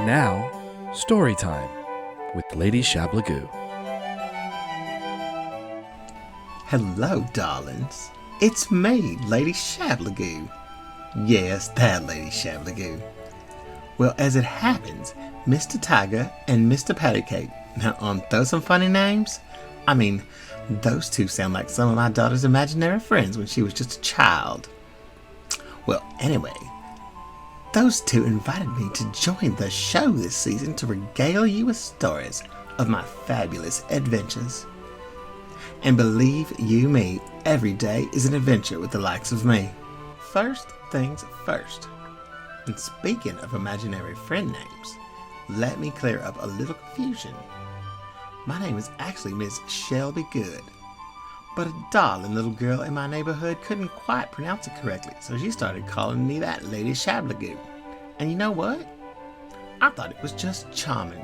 Now, story time with Lady Shablagoo. Hello, darlings. It's me, Lady Shablagoo. Yes, that Lady Shablagoo. Well, as it happens, Mr. Tygrr and Mr. Pattycake. Now, aren't those some funny names? I mean, those two sound like some of my daughter's imaginary friends when she was just a child. Well, anyway, those two invited me to join the show this season to regale you with stories of my fabulous adventures. And believe you me, every day is an adventure with the likes of me. First things first. And speaking of imaginary friend names, let me clear up a little confusion. My name is actually Miss Shelby Good, but a darling little girl in my neighborhood couldn't quite pronounce it correctly, so she started calling me that Lady Shablagoo. And you know what? I thought it was just charming,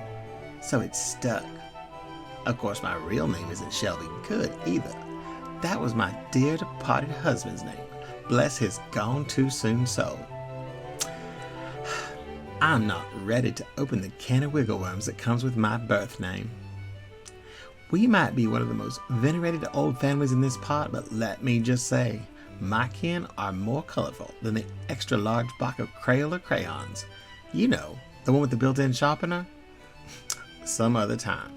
so it stuck. Of course, my real name isn't Shelby Good either. That was my dear departed husband's name. Bless his gone too soon soul. I'm not ready to open the can of wiggle worms that comes with my birth name. We might be one of the most venerated old families in this part, but let me just say, my kin are more colorful than the extra large box of Crayola crayons. You know, the one with the built-in sharpener? Some other time.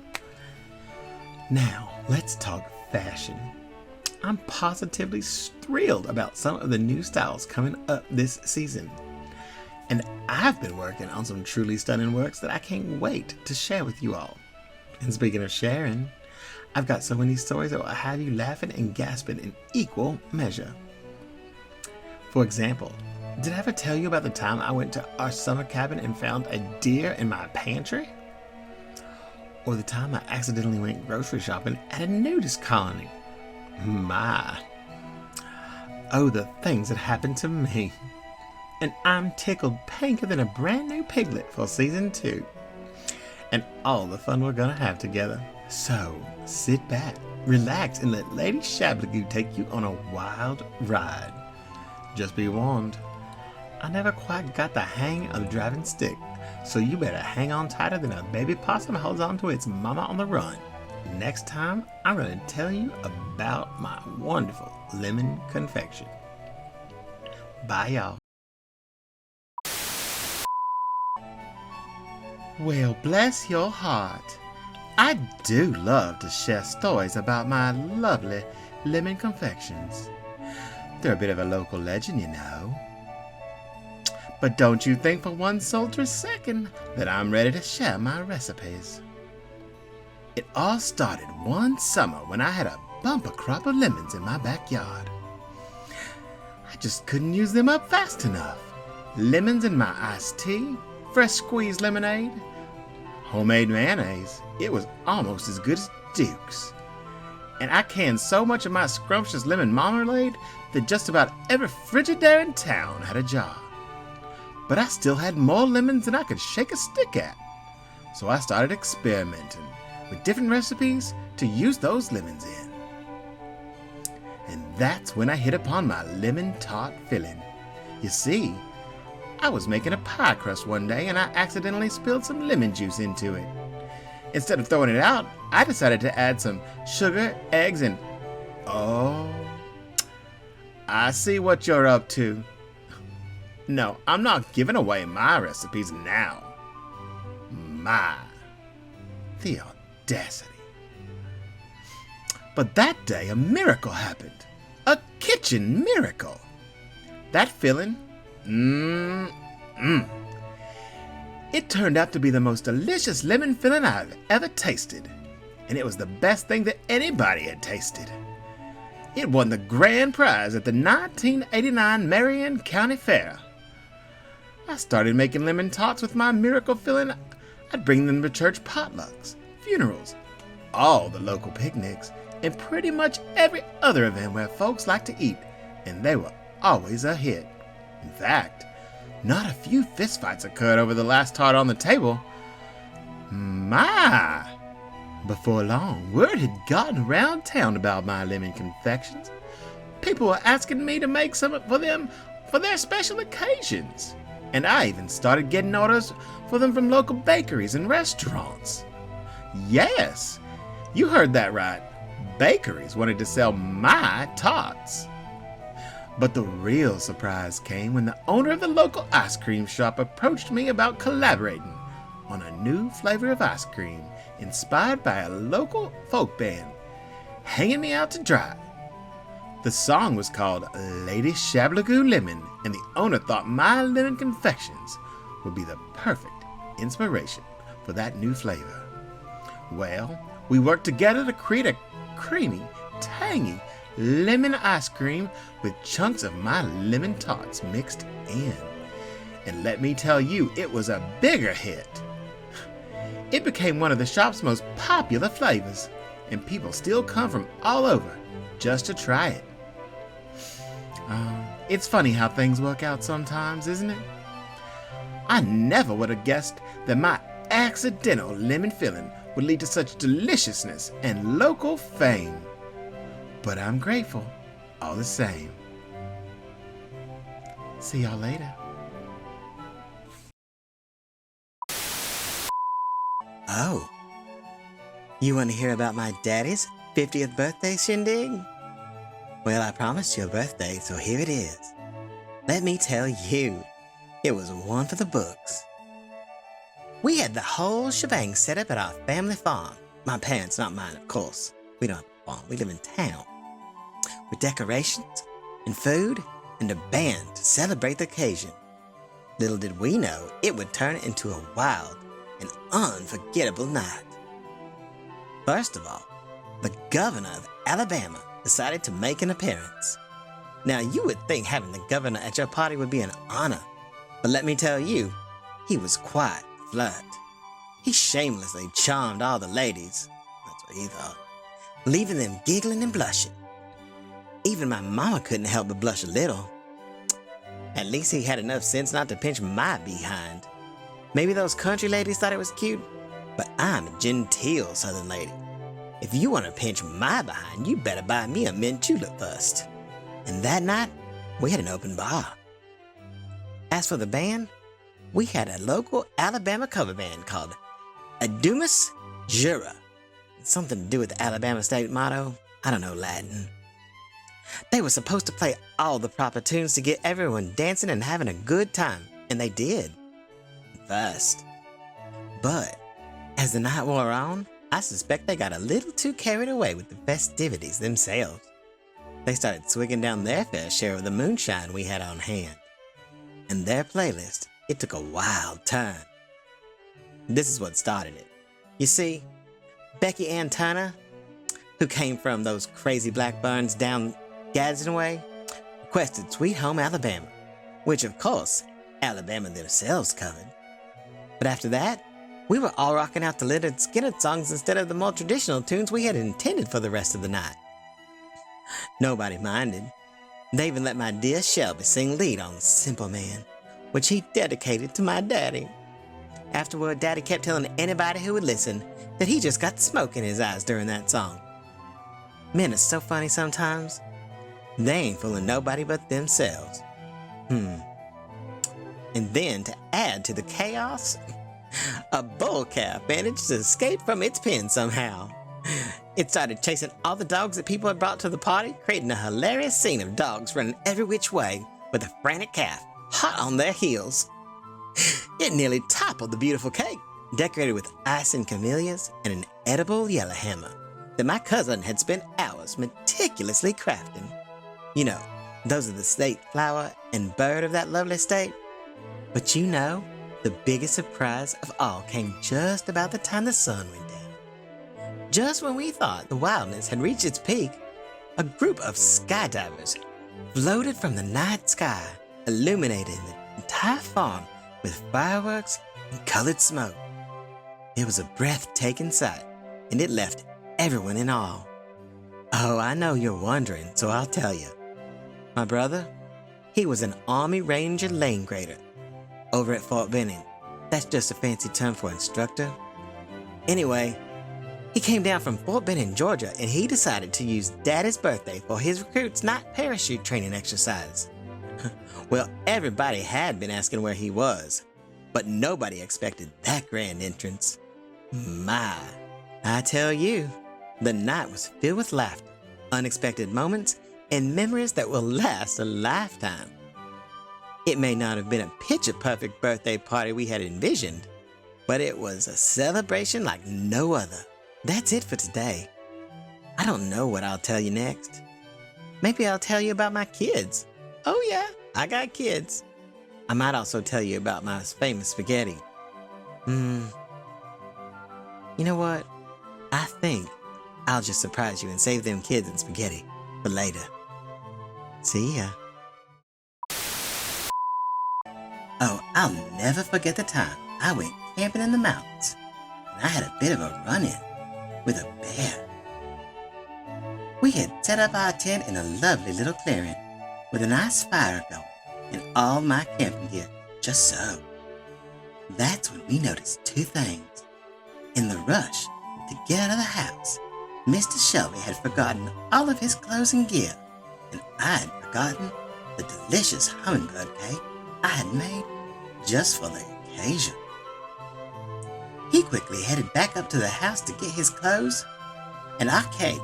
Now, let's talk fashion. I'm positively thrilled about some of the new styles coming up this season. And I've been working on some truly stunning works that I can't wait to share with you all. And speaking of sharing, I've got so many stories that will have you laughing and gasping in equal measure. For example, did I ever tell you about the time I went to our summer cabin and found a deer in my pantry? Or the time I accidentally went grocery shopping at a nudist colony. My. Oh, the things that happened to me. And I'm tickled pinker than a brand new piglet for season 2. And all the fun we're gonna have together. So, sit back, relax, and let Lady Shablagoo take you on a wild ride. Just be warned, I never quite got the hang of the driving stick. So you better hang on tighter than a baby possum holds on to its mama on the run. Next time, I'm going to tell you about my wonderful lemon confection. Bye, y'all. Well, bless your heart. I do love to share stories about my lovely lemon confections. They're a bit of a local legend, you know. But don't you think for one sultry second that I'm ready to share my recipes. It all started one summer when I had a bumper crop of lemons in my backyard. I just couldn't use them up fast enough. Lemons in my iced tea, fresh squeezed lemonade, homemade mayonnaise. It was almost as good as Duke's. And I canned so much of my scrumptious lemon marmalade that just about every Frigidaire in town had a jar. But I still had more lemons than I could shake a stick at. So I started experimenting with different recipes to use those lemons in. And that's when I hit upon my lemon tart filling. You see, I was making a pie crust one day and I accidentally spilled some lemon juice into it. Instead of throwing it out, I decided to add some sugar, eggs, and... Oh, I see what you're up to. No, I'm not giving away my recipes now. The audacity. But that day a miracle happened. A kitchen miracle. That filling, it turned out to be the most delicious lemon filling I've ever tasted. And it was the best thing that anybody had tasted. It won the grand prize at the 1989 Marion County Fair. I started making lemon tarts with my miracle filling. I'd bring them to church potlucks, funerals, all the local picnics, and pretty much every other event where folks like to eat, and they were always a hit. In fact, not a few fistfights occurred over the last tart on the table. My! Before long, word had gotten around town about my lemon confections. People were asking me to make some for them for their special occasions. And I even started getting orders for them from local bakeries and restaurants. Yes, you heard that right. Bakeries wanted to sell my tots. But the real surprise came when the owner of the local ice cream shop approached me about collaborating on a new flavor of ice cream inspired by a local folk band, hanging me out to dry. The song was called Lady Shablagoo Lemon, and the owner thought my lemon confections would be the perfect inspiration for that new flavor. Well, we worked together to create a creamy, tangy lemon ice cream with chunks of my lemon tots mixed in. And let me tell you, it was a bigger hit. It became one of the shop's most popular flavors, and people still come from all over just to try it. It's funny how things work out sometimes, isn't it? I never would have guessed that my accidental lemon filling would lead to such deliciousness and local fame. But I'm grateful all the same. See y'all later. Oh, you want to hear about my daddy's 50th birthday shindig? Well, I promised you a birthday, so here it is. Let me tell you, it was one for the books. We had the whole shebang set up at our family farm. My parents, not mine, of course. We don't have a farm, we live in town. With decorations and food and a band to celebrate the occasion. Little did we know it would turn into a wild and unforgettable night. First of all, the governor of Alabama decided to make an appearance. Now, you would think having the governor at your party would be an honor, but let me tell you, he was quite a flirt. He shamelessly charmed all the ladies, that's what he thought, leaving them giggling and blushing. Even my mama couldn't help but blush a little. At least he had enough sense not to pinch my behind. Maybe those country ladies thought it was cute, but I'm a genteel southern lady. If you want to pinch my behind, you better buy me a mint julep first. And that night, we had an open bar. As for the band, we had a local Alabama cover band called Adumus Jura. Something to do with the Alabama state motto. I don't know Latin. They were supposed to play all the proper tunes to get everyone dancing and having a good time, and they did. First. But as the night wore on, I suspect they got a little too carried away with the festivities themselves. They started swigging down their fair share of the moonshine we had on hand. And their playlist, it took a wild turn. This is what started it. You see, Becky Ann Turner, who came from those crazy Blackburns down Gadsden way, requested Sweet Home Alabama, which of course, Alabama themselves covered. But after that, we were all rocking out the Lynyrd Skynyrd songs instead of the more traditional tunes we had intended for the rest of the night. Nobody minded. They even let my dear Shelby sing lead on Simple Man, which he dedicated to my daddy. Afterward, Daddy kept telling anybody who would listen that he just got smoke in his eyes during that song. Men are so funny sometimes. They ain't fooling nobody but themselves. And then, to add to the chaos, a bull calf managed to escape from its pen somehow. It started chasing all the dogs that people had brought to the party, creating a hilarious scene of dogs running every which way with a frantic calf hot on their heels. It nearly toppled the beautiful cake, decorated with ice and camellias and an edible yellowhammer that my cousin had spent hours meticulously crafting. You know, those are the state flower and bird of that lovely state. But you know, the biggest surprise of all came just about the time the sun went down. Just when we thought the wildness had reached its peak, a group of skydivers floated from the night sky, illuminating the entire farm with fireworks and colored smoke. It was a breathtaking sight, and it left everyone in awe. Oh, I know you're wondering, so I'll tell you. My brother, he was an Army Ranger lane grader over at Fort Benning. That's just a fancy term for instructor. Anyway, he came down from Fort Benning, Georgia, and he decided to use Daddy's birthday for his recruits' night parachute training exercise. Well, everybody had been asking where he was, but nobody expected that grand entrance. My, I tell you, the night was filled with laughter, unexpected moments, and memories that will last a lifetime. It may not have been a picture-perfect birthday party we had envisioned, but it was a celebration like no other. That's it for today. I don't know what I'll tell you next. Maybe I'll tell you about my kids. Oh yeah, I got kids. I might also tell you about my famous spaghetti. You know what? I think I'll just surprise you and save them kids and spaghetti for later. See ya. Oh, I'll never forget the time I went camping in the mountains, and I had a bit of a run-in with a bear. We had set up our tent in a lovely little clearing with a nice fire going and all my camping gear, just so. That's when we noticed two things. In the rush to get out of the house, Mr. Shelby had forgotten all of his clothes and gear, and I had forgotten the delicious hummingbird cake I had made just for the occasion. He quickly headed back up to the house to get his clothes and our cake,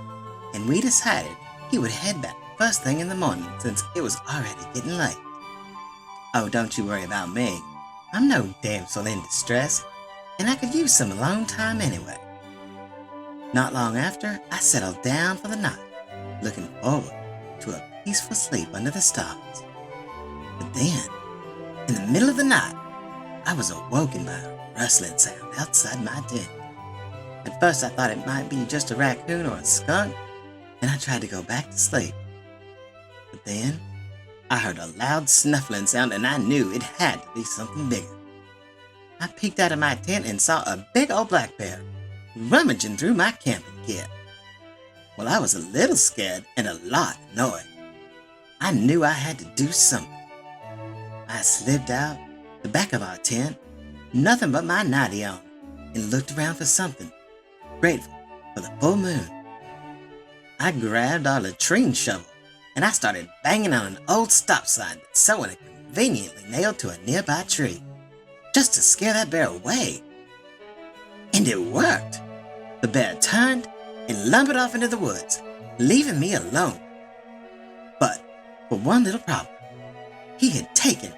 and we decided he would head back first thing in the morning since it was already getting late. Oh, don't you worry about me. I'm no damsel in distress, and I could use some alone time anyway. Not long after, I settled down for the night, looking forward to a peaceful sleep under the stars. But then, in the middle of the night, I was awoken by a rustling sound outside my tent. At first I thought it might be just a raccoon or a skunk, and I tried to go back to sleep. But then, I heard a loud snuffling sound and I knew it had to be something bigger. I peeked out of my tent and saw a big old black bear rummaging through my camping gear. Well, I was a little scared and a lot annoyed. I knew I had to do something. I slipped out the back of our tent, nothing but my nightie on, and looked around for something, grateful for the full moon. I grabbed our latrine shovel and I started banging on an old stop sign that someone had conveniently nailed to a nearby tree, just to scare that bear away. And it worked. The bear turned and lumbered off into the woods, leaving me alone. But for one little problem, he had taken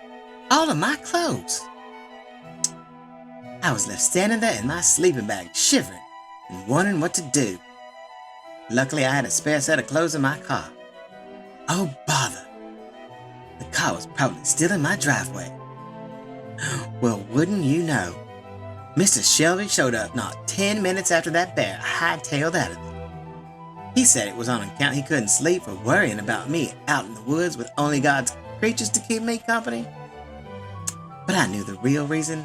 all of my clothes. I was left standing there in my sleeping bag, shivering and wondering what to do. Luckily, I had a spare set of clothes in my car. Oh, bother. The car was probably still in my driveway. Well, wouldn't you know, Mr. Shelby showed up not 10 minutes after that bear hightailed out of it. He said it was on account he couldn't sleep for worrying about me out in the woods with only God's creatures to keep me company. But I knew the real reason.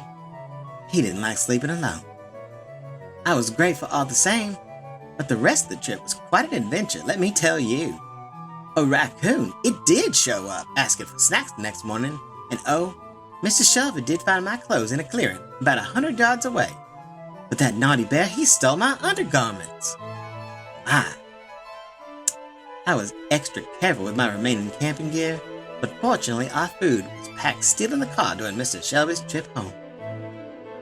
He didn't like sleeping alone. I was grateful all the same, but the rest of the trip was quite an adventure, let me tell you. A raccoon, it did show up, asking for snacks the next morning, and oh, Mr. Shelby did find my clothes in a clearing about 100 yards away. But that naughty bear, he stole my undergarments. I was extra careful with my remaining camping gear, but fortunately our food was packed still in the car during Mr. Shelby's trip home.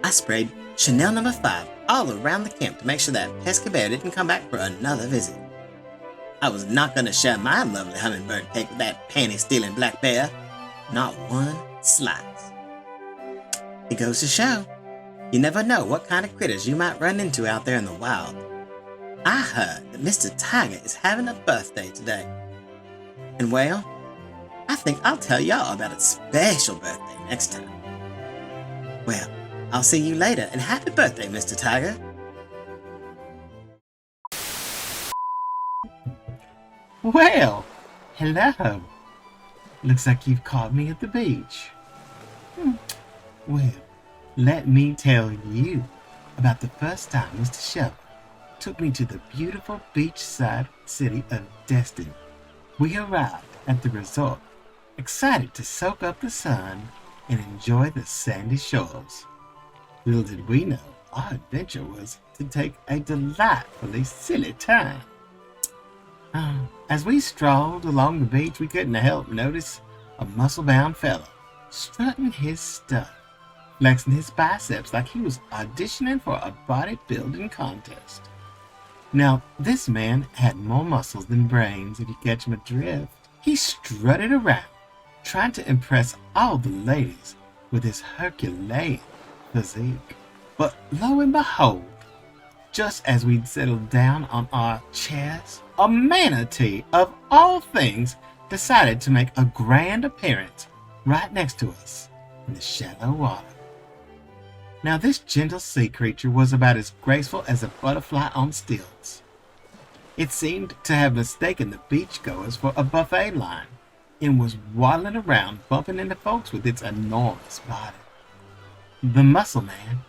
I sprayed Chanel No. 5 all around the camp to make sure that pesky bear didn't come back for another visit. I was not going to share my lovely hummingbird cake with that panty-stealing black bear. Not one slice. It goes to show, you never know what kind of critters you might run into out there in the wild. I heard that Mr. TxTygrr is having a birthday today. And well, I think I'll tell y'all about a special birthday next time. Well, I'll see you later, and happy birthday, Mr. TxTygrr. Well, hello. Looks like you've caught me at the beach. Well, let me tell you about the first time Mr. Shelby took me to the beautiful beachside city of Destin. We arrived at the resort, excited to soak up the sun and enjoy the sandy shores. Little did we know, our adventure was to take a delightfully silly time. As we strolled along the beach, we couldn't help notice a muscle-bound fellow, strutting his stuff, flexing his biceps like he was auditioning for a bodybuilding contest. Now, this man had more muscles than brains, if you catch my drift. He strutted around, trying to impress all the ladies with his Herculean physique. But lo and behold, just as we'd settled down on our chairs, a manatee, of all things, decided to make a grand appearance right next to us in the shallow water. Now, this gentle sea creature was about as graceful as a butterfly on stilts. It seemed to have mistaken the beachgoers for a buffet line and was waddling around, bumping into folks with its enormous body. The muscle man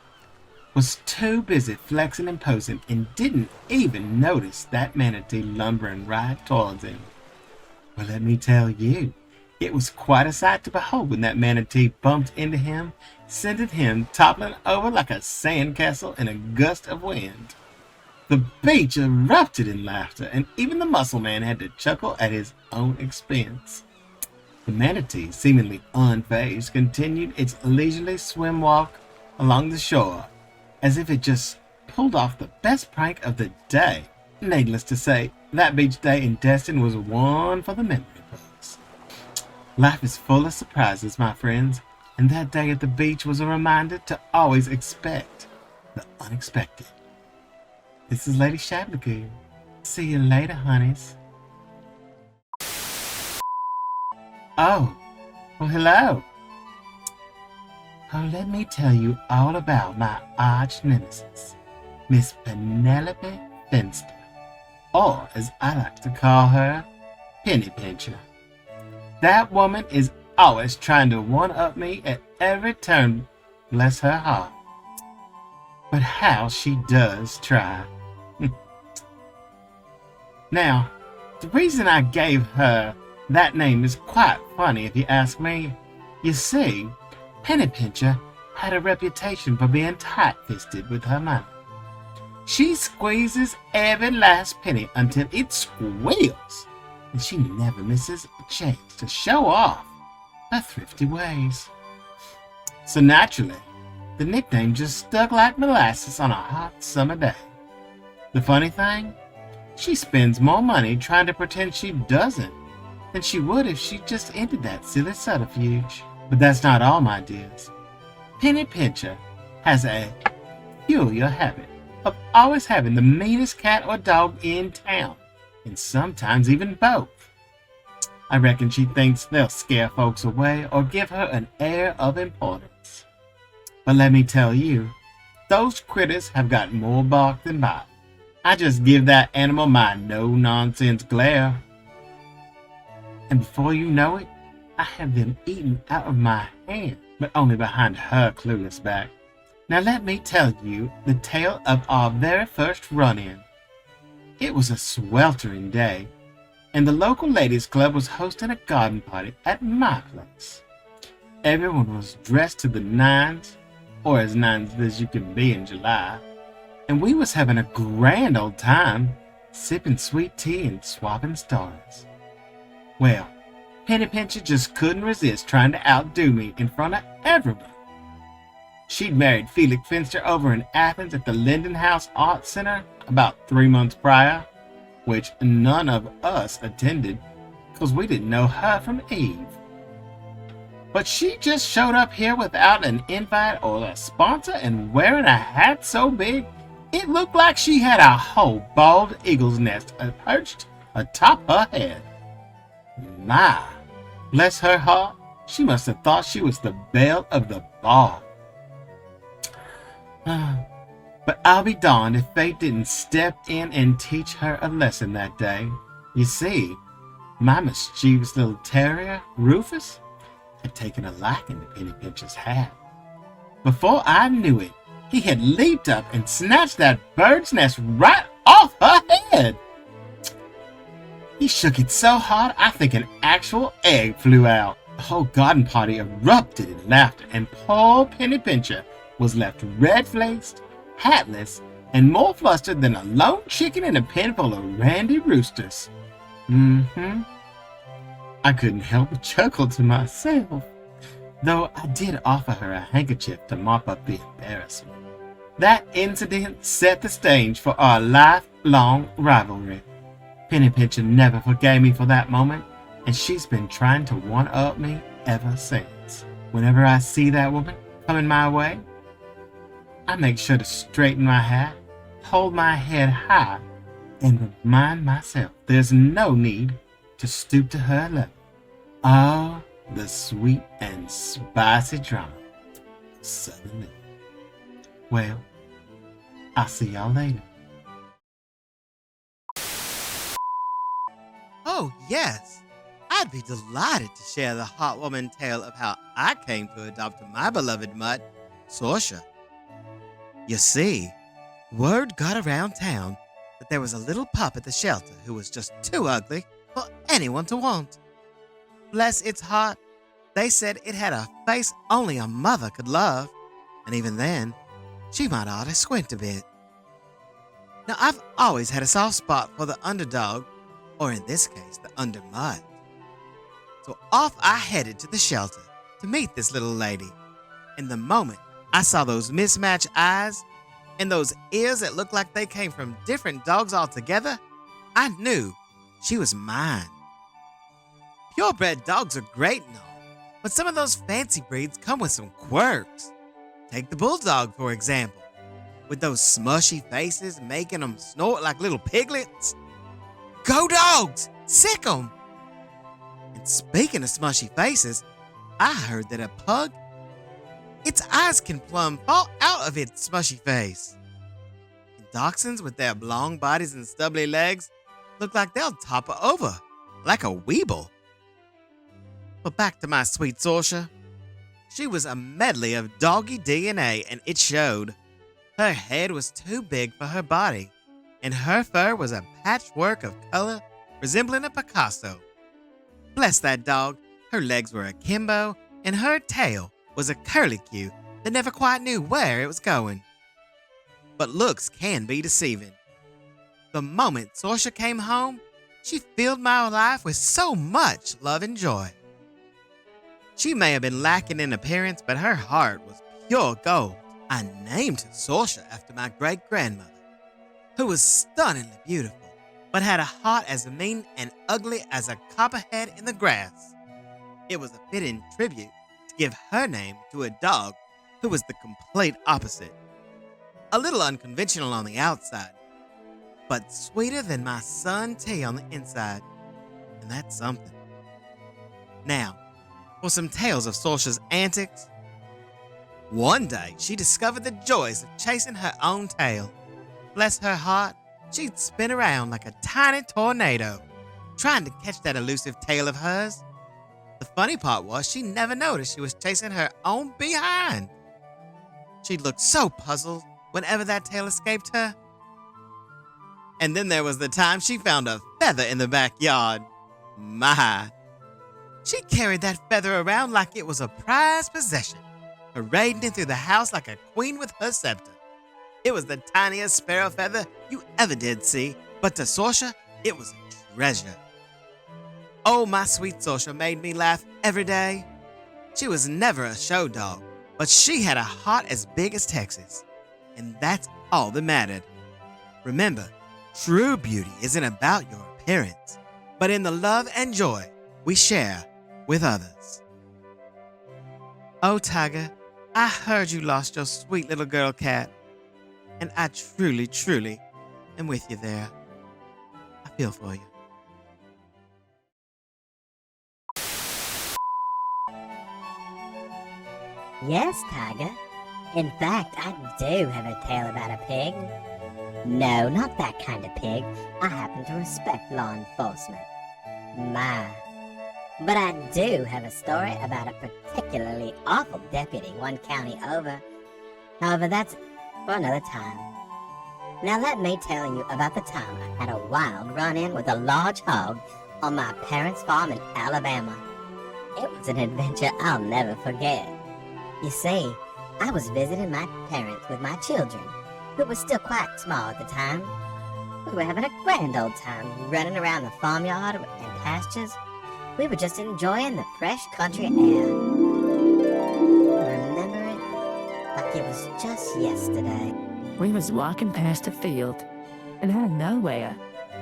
was too busy flexing and posing and didn't even notice that manatee lumbering right towards him. Well, let me tell you, it was quite a sight to behold when that manatee bumped into him, sending him toppling over like a sandcastle in a gust of wind. The beach erupted in laughter, and even the muscle man had to chuckle at his own expense. The manatee, seemingly unfazed, continued its leisurely swim walk along the shore, as if it just pulled off the best prank of the day. Needless to say, that beach day in Destin was one for the memory books. Life is full of surprises, my friends, and that day at the beach was a reminder to always expect the unexpected. This is Lady Shablagoo. See you later, honeys. Oh, well, hello. Oh, let me tell you all about my arch nemesis, Miss Penelope Finster, or as I like to call her, Penny Pincher. That woman is always trying to one-up me at every turn, bless her heart. But how she does try. Now, the reason I gave her that name is quite funny if you ask me. You see, Penny Pincher had a reputation for being tight-fisted with her money. She squeezes every last penny until it squeals, and she never misses a chance to show off her thrifty ways. So naturally, the nickname just stuck like molasses on a hot summer day. The funny thing, she spends more money trying to pretend she doesn't than she would if she just ended that silly subterfuge. But that's not all, my dears. Penny Pincher has a peculiar habit of always having the meanest cat or dog in town, and sometimes even both. I reckon she thinks they'll scare folks away or give her an air of importance. But let me tell you, those critters have got more bark than bite. I just give that animal my no-nonsense glare, and before you know it, I have them eaten out of my hand, but only behind her clueless back. Now let me tell you the tale of our very first run-in. It was a sweltering day, and the local ladies' club was hosting a garden party at my place. Everyone was dressed to the nines, or as nines as you can be in July, and we was having a grand old time, sipping sweet tea and swapping stories. Well, Penny Pincher just couldn't resist trying to outdo me in front of everyone. She'd married Felix Finster over in Athens at the Linden House Art Center about 3 months prior, which none of us attended because we didn't know her from Eve. But she just showed up here without an invite or a sponsor and wearing a hat so big it looked like she had a whole bald eagle's nest perched atop her head. My, bless her heart, she must have thought she was the belle of the ball. But I'll be darned if fate didn't step in and teach her a lesson that day. You see, my mischievous little terrier, Rufus, had taken a liking to Penny Pincher's hat. Before I knew it, he had leaped up and snatched that bird's nest right off her head. He shook it so hard I think an actual egg flew out. The whole garden party erupted in laughter, and poor Penny Pincher was left red-faced, hatless, and more flustered than a lone chicken in a pen full of randy roosters. I couldn't help but chuckle to myself, though I did offer her a handkerchief to mop up the embarrassment. That incident set the stage for our lifelong rivalry. Penny Pincher never forgave me for that moment, and she's been trying to one-up me ever since. Whenever I see that woman coming my way, I make sure to straighten my hat, hold my head high, and remind myself there's no need to stoop to her level. Oh, the sweet and spicy drama of Southern living. Well, I'll see y'all later. Oh, yes. I'd be delighted to share the heartwarming tale of how I came to adopt my beloved mutt, Sorsha. You see, word got around town that there was a little pup at the shelter who was just too ugly for anyone to want. Bless its heart, they said it had a face only a mother could love, and even then, she might ought to squint a bit. Now, I've always had a soft spot for the underdog, or in this case, the undermud. So off I headed to the shelter to meet this little lady, and the moment I saw those mismatched eyes and those ears that looked like they came from different dogs altogether, I knew she was mine. Purebred dogs are great and all, but some of those fancy breeds come with some quirks. Take the bulldog, for example, with those smushy faces making them snort like little piglets. Go dogs! Sick 'em! And speaking of smushy faces, I heard that a pug, its eyes can plumb fall out of its smushy face. And dachshunds with their long bodies and stubbly legs look like they'll topple over, like a weeble. But back to my sweet Sorsha. She was a medley of doggy DNA, and it showed. Her head was too big for her body, and her fur was a patchwork of color resembling a Picasso. Bless that dog, her legs were akimbo, and her tail was a curlicue that never quite knew where it was going. But looks can be deceiving. The moment Sorsha came home, she filled my life with so much love and joy. She may have been lacking in appearance, but her heart was pure gold. I named Sorsha after my great-grandmother, who was stunningly beautiful, but had a heart as mean and ugly as a copperhead in the grass. It was a fitting tribute to give her name to a dog who was the complete opposite. A little unconventional on the outside, but sweeter than my sun tea on the inside, and that's something. Now, for some tales of Sorsha's antics. One day, she discovered the joys of chasing her own tail. Bless her heart, she'd spin around like a tiny tornado, trying to catch that elusive tail of hers. The funny part was she never noticed she was chasing her own behind. She'd look so puzzled whenever that tail escaped her. And then there was the time she found a feather in the backyard. My! She carried that feather around like it was a prized possession, parading it through the house like a queen with her scepter. It was the tiniest sparrow feather you ever did see, but to Sorsha, it was a treasure. Oh, my sweet Sorsha made me laugh every day. She was never a show dog, but she had a heart as big as Texas, and that's all that mattered. Remember, true beauty isn't about your appearance, but in the love and joy we share with others. Oh, TxTygrr, I heard you lost your sweet little girl cat, and I truly, truly am with you there. I feel for you. Yes, TxTygrr. In fact, I do have a tale about a pig. No, not that kind of pig. I happen to respect law enforcement. My. But I do have a story about a particularly awful deputy one county over. However, that's for another time. Now let me tell you about the time I had a wild run-in with a large hog on my parents' farm in Alabama. It was an adventure I'll never forget. You see, I was visiting my parents with my children, who were still quite small at the time. We were having a grand old time running around the farmyard and pastures. We were just enjoying the fresh country air. I remember it like it was just yesterday. We was walking past a field, and out of nowhere,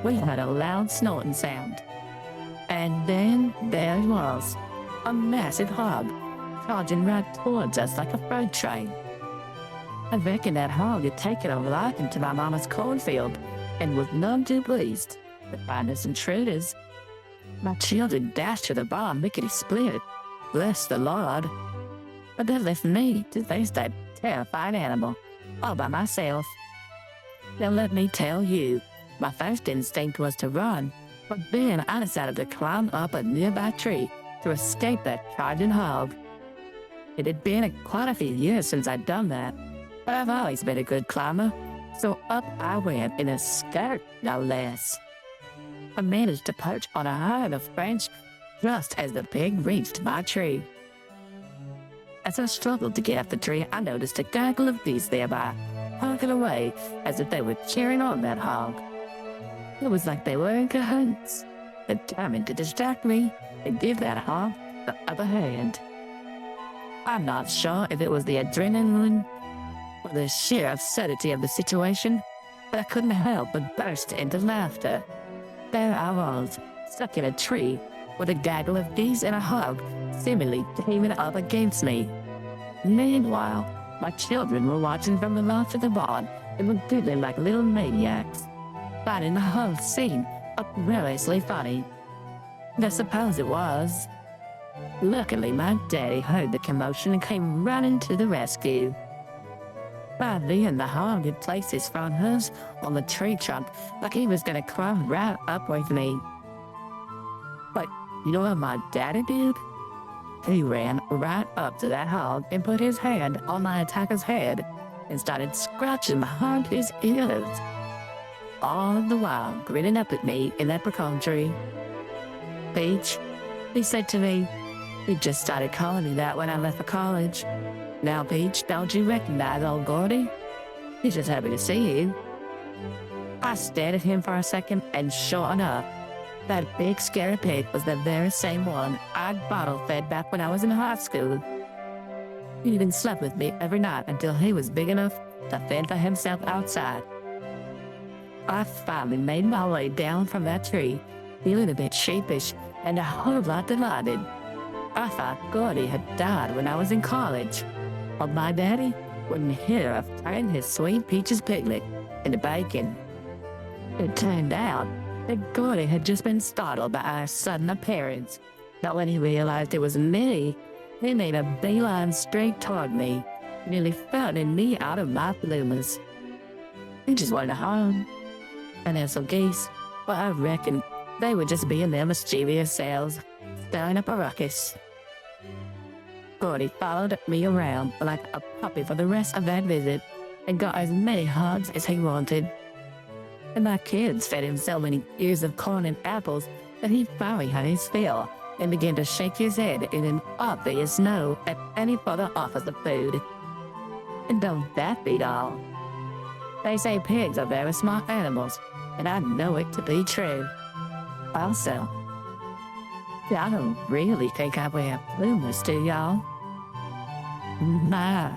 we heard a loud snorting sound. And then there it was, a massive hog, charging right towards us like a freight train. I reckon that hog had taken a liking to my mama's cornfield, and was none too pleased to find us intruders. My children dashed to the barn lickety-split, bless the Lord. But that left me to face that terrifying animal, all by myself. Now let me tell you, my first instinct was to run, but then I decided to climb up a nearby tree to escape that charging hog. It had been quite a few years since I'd done that, but I've always been a good climber, so up I went in a skirt, no less. I managed to perch on a herd of branch just as the pig reached my tree. As I struggled to get up the tree, I noticed a gaggle of geese thereby, honking away as if they were cheering on that hog. It was like they were in cahoots, determined to distract me and give that hog the upper hand. I'm not sure if it was the adrenaline or the sheer absurdity of the situation, but I couldn't help but burst into laughter. There I was, stuck in a tree, with a gaggle of geese and a hog seemingly teaming up against me. Meanwhile, my children were watching from the loft of the barn and were giggling like little maniacs, finding the whole scene uproariously funny. And I suppose it was. Luckily, my daddy heard the commotion and came running to the rescue. By then, the hog had placed his front hooves on the tree trunk like he was going to climb right up with me. But you know what my daddy did? He ran right up to that hog and put his hand on my attacker's head and started scratching behind his ears, all the while grinning up at me in that pecan tree. "Peach," he said to me. He just started calling me that when I left for college. "Now, Peach, don't you recognize old Gordy? He's just happy to see you." I stared at him for a second, and sure enough, that big scary pig was the very same one I'd bottle-fed back when I was in high school. He even slept with me every night until he was big enough to fend for himself outside. I finally made my way down from that tree, feeling a bit sheepish and a whole lot delighted. I thought Gordy had died when I was in college, but my daddy wouldn't hear of turning his sweet Peach's picnic into bacon. It turned out that Gordy had just been startled by our sudden appearance, but when he realized it was me, he made a beeline straight toward me, nearly frightening me out of my bloomers. He just wanted home. And as for geese, well, I reckon they were just being their mischievous selves, stirring up a ruckus. Gordy followed me around like a puppy for the rest of that visit and got as many hugs as he wanted. And my kids fed him so many ears of corn and apples that he finally had his fill and began to shake his head in an obvious no at any further offers of food. And don't that beat all? They say pigs are very smart animals, and I know it to be true. Also, I don't really think I wear bloomers, do y'all? Nah.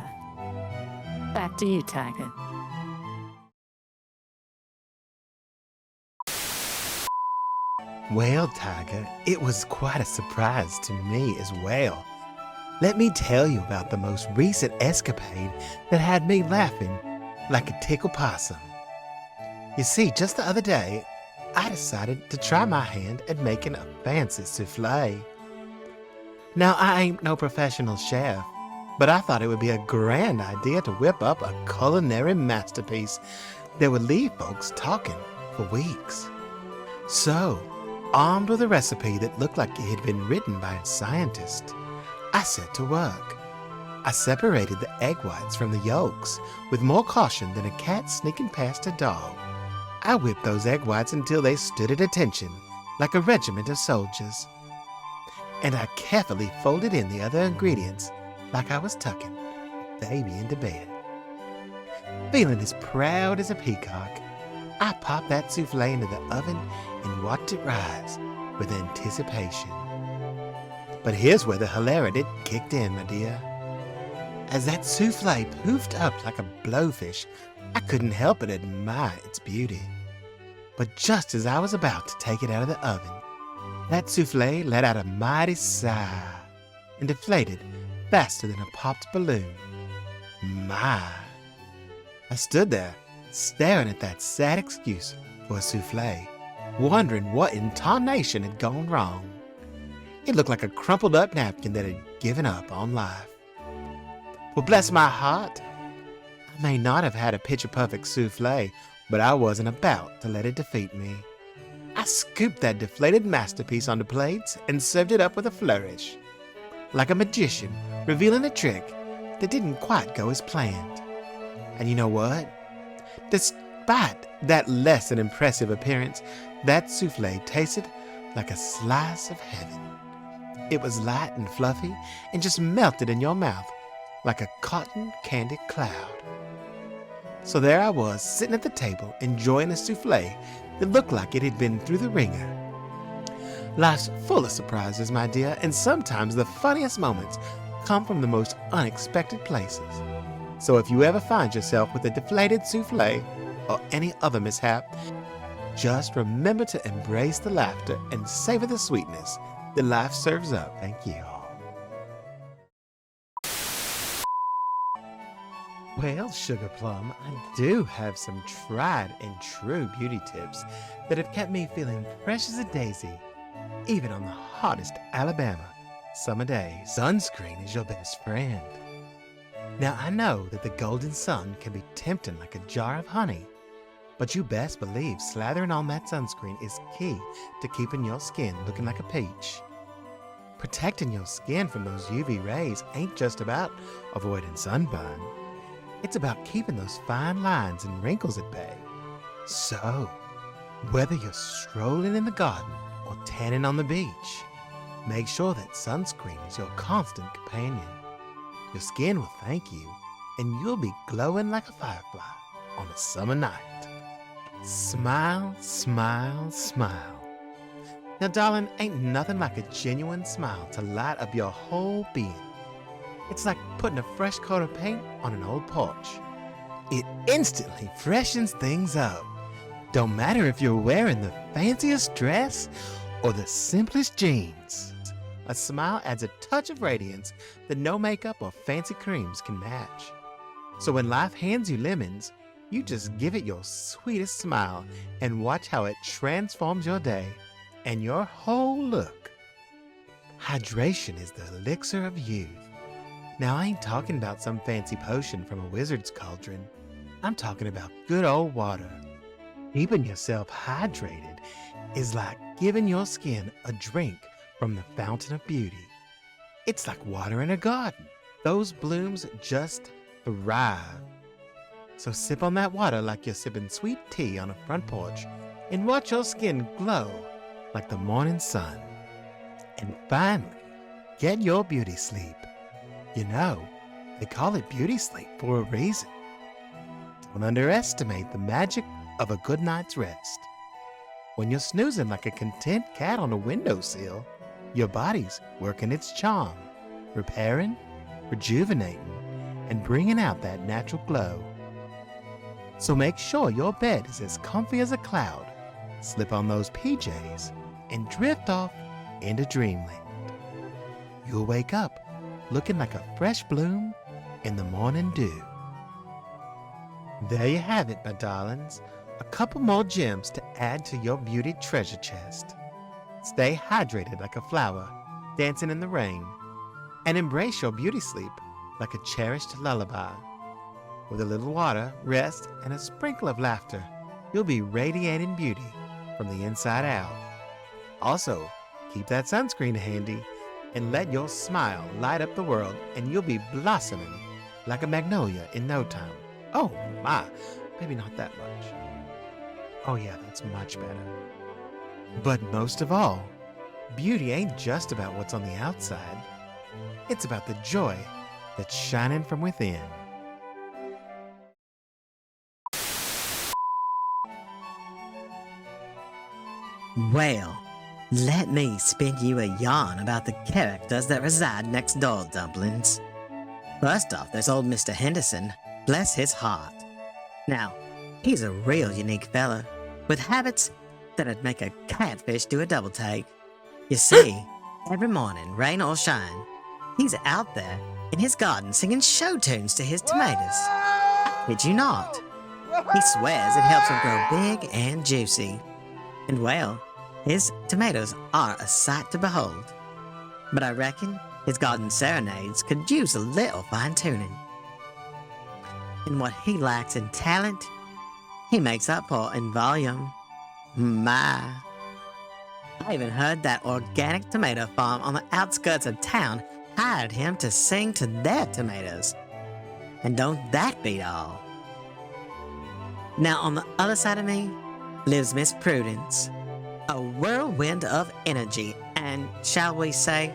Back to you, Tygrr. Well, Tygrr, it was quite a surprise to me as well. Let me tell you about the most recent escapade that had me laughing like a tickled possum. You see, just the other day, I decided to try my hand at making a fancy souffle. Now, I ain't no professional chef, but I thought it would be a grand idea to whip up a culinary masterpiece that would leave folks talking for weeks. So, armed with a recipe that looked like it had been written by a scientist, I set to work. I separated the egg whites from the yolks with more caution than a cat sneaking past a dog. I whipped those egg whites until they stood at attention, like a regiment of soldiers. And I carefully folded in the other ingredients like I was tucking a baby into bed. Feeling as proud as a peacock, I popped that souffle into the oven and watched it rise with anticipation. But here's where the hilarity kicked in, my dear. As that souffle poofed up like a blowfish, I couldn't help but admire its beauty. But just as I was about to take it out of the oven, that souffle let out a mighty sigh and deflated faster than a popped balloon. My! I stood there, staring at that sad excuse for a souffle, wondering what in tarnation had gone wrong. It looked like a crumpled up napkin that had given up on life. Well, bless my heart, I may not have had a picture-perfect souffle, but I wasn't about to let it defeat me. I scooped that deflated masterpiece onto plates and served it up with a flourish, like a magician revealing a trick that didn't quite go as planned. And you know what? Despite that less than impressive appearance, that souffle tasted like a slice of heaven. It was light and fluffy and just melted in your mouth like a cotton candy cloud. So there I was, sitting at the table, enjoying a souffle that looked like it had been through the ringer. Life's full of surprises, my dear, and sometimes the funniest moments come from the most unexpected places. So if you ever find yourself with a deflated souffle or any other mishap, just remember to embrace the laughter and savor the sweetness that life serves up. Thank you. Well, Sugar Plum, I do have some tried and true beauty tips that have kept me feeling fresh as a daisy, even on the hottest Alabama summer days. Sunscreen is your best friend. Now, I know that the golden sun can be tempting like a jar of honey, but you best believe slathering on that sunscreen is key to keeping your skin looking like a peach. Protecting your skin from those UV rays ain't just about avoiding sunburn. It's about keeping those fine lines and wrinkles at bay. So, whether you're strolling in the garden or tanning on the beach, make sure that sunscreen is your constant companion. Your skin will thank you, and you'll be glowing like a firefly on a summer night. Smile, smile, smile. Now, darling, ain't nothing like a genuine smile to light up your whole being. It's like putting a fresh coat of paint on an old porch. It instantly freshens things up. Don't matter if you're wearing the fanciest dress or the simplest jeans. A smile adds a touch of radiance that no makeup or fancy creams can match. So when life hands you lemons, you just give it your sweetest smile and watch how it transforms your day and your whole look. Hydration is the elixir of youth. Now, I ain't talking about some fancy potion from a wizard's cauldron. I'm talking about good old water. Keeping yourself hydrated is like giving your skin a drink from the fountain of beauty. It's like water in a garden. Those blooms just thrive. So sip on that water like you're sipping sweet tea on a front porch and watch your skin glow like the morning sun. And finally, get your beauty sleep. You know, they call it beauty sleep for a reason. Don't underestimate the magic of a good night's rest. When you're snoozing like a content cat on a windowsill, your body's working its charm, repairing, rejuvenating, and bringing out that natural glow. So make sure your bed is as comfy as a cloud, slip on those PJs, and drift off into dreamland. You'll wake up looking like a fresh bloom in the morning dew. There you have it, my darlings. A couple more gems to add to your beauty treasure chest. Stay hydrated like a flower, dancing in the rain, and embrace your beauty sleep like a cherished lullaby. With a little water, rest, and a sprinkle of laughter, you'll be radiating beauty from the inside out. Also, keep that sunscreen handy and let your smile light up the world, and you'll be blossoming like a magnolia in no time. Oh my, maybe not that much. Oh yeah, that's much better. But most of all, beauty ain't just about what's on the outside. It's about the joy that's shining from within. Well, Let me spin you a yarn about the characters that reside next door, Dumplings. First off, there's old Mr. Henderson, bless his heart. Now, he's a real unique fellow, with habits that'd make a catfish do a double take. You see, every morning, rain or shine, he's out there in his garden singing show tunes to his tomatoes. Kid you not. He swears it helps them grow big and juicy. And well, his tomatoes are a sight to behold. But I reckon his garden serenades could use a little fine-tuning. And what he lacks in talent, he makes up for in volume. My. I even heard that organic tomato farm on the outskirts of town hired him to sing to their tomatoes. And don't that beat all? Now on the other side of me lives Miss Prudence, a whirlwind of energy and, shall we say,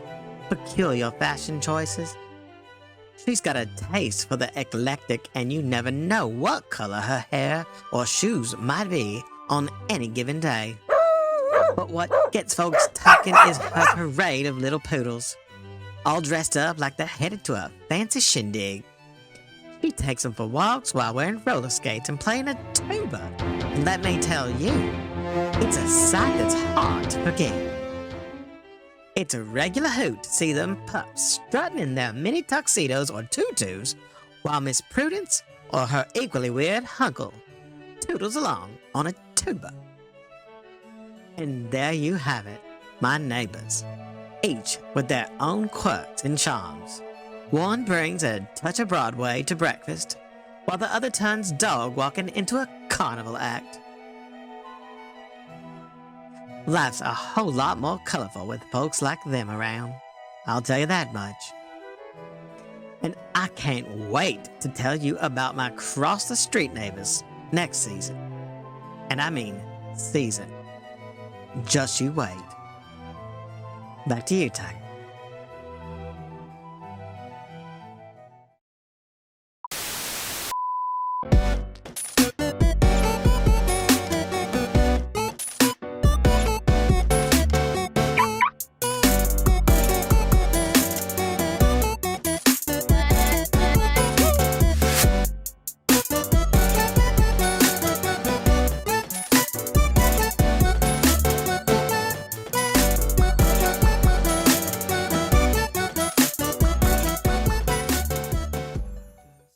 peculiar fashion choices. She's got a taste for the eclectic, and you never know what color her hair or shoes might be on any given day. But what gets folks talking is her parade of little poodles, all dressed up like they're headed to a fancy shindig. She takes them for walks while wearing roller skates and playing a tuba. And let me tell you, it's a sight that's hard to forget. It's a regular hoot to see them pups strutting in their mini tuxedos or tutus while Miss Prudence or her equally weird uncle toodles along on a tuba. And there you have it, my neighbors, each with their own quirks and charms. One brings a touch of Broadway to breakfast, while the other turns dog walking into a carnival act. Life's a whole lot more colorful with folks like them around, I'll tell you that much. And I can't wait to tell you about my cross-the-street neighbors next season. And I mean season. Just you wait. Back to you, TxTygrr.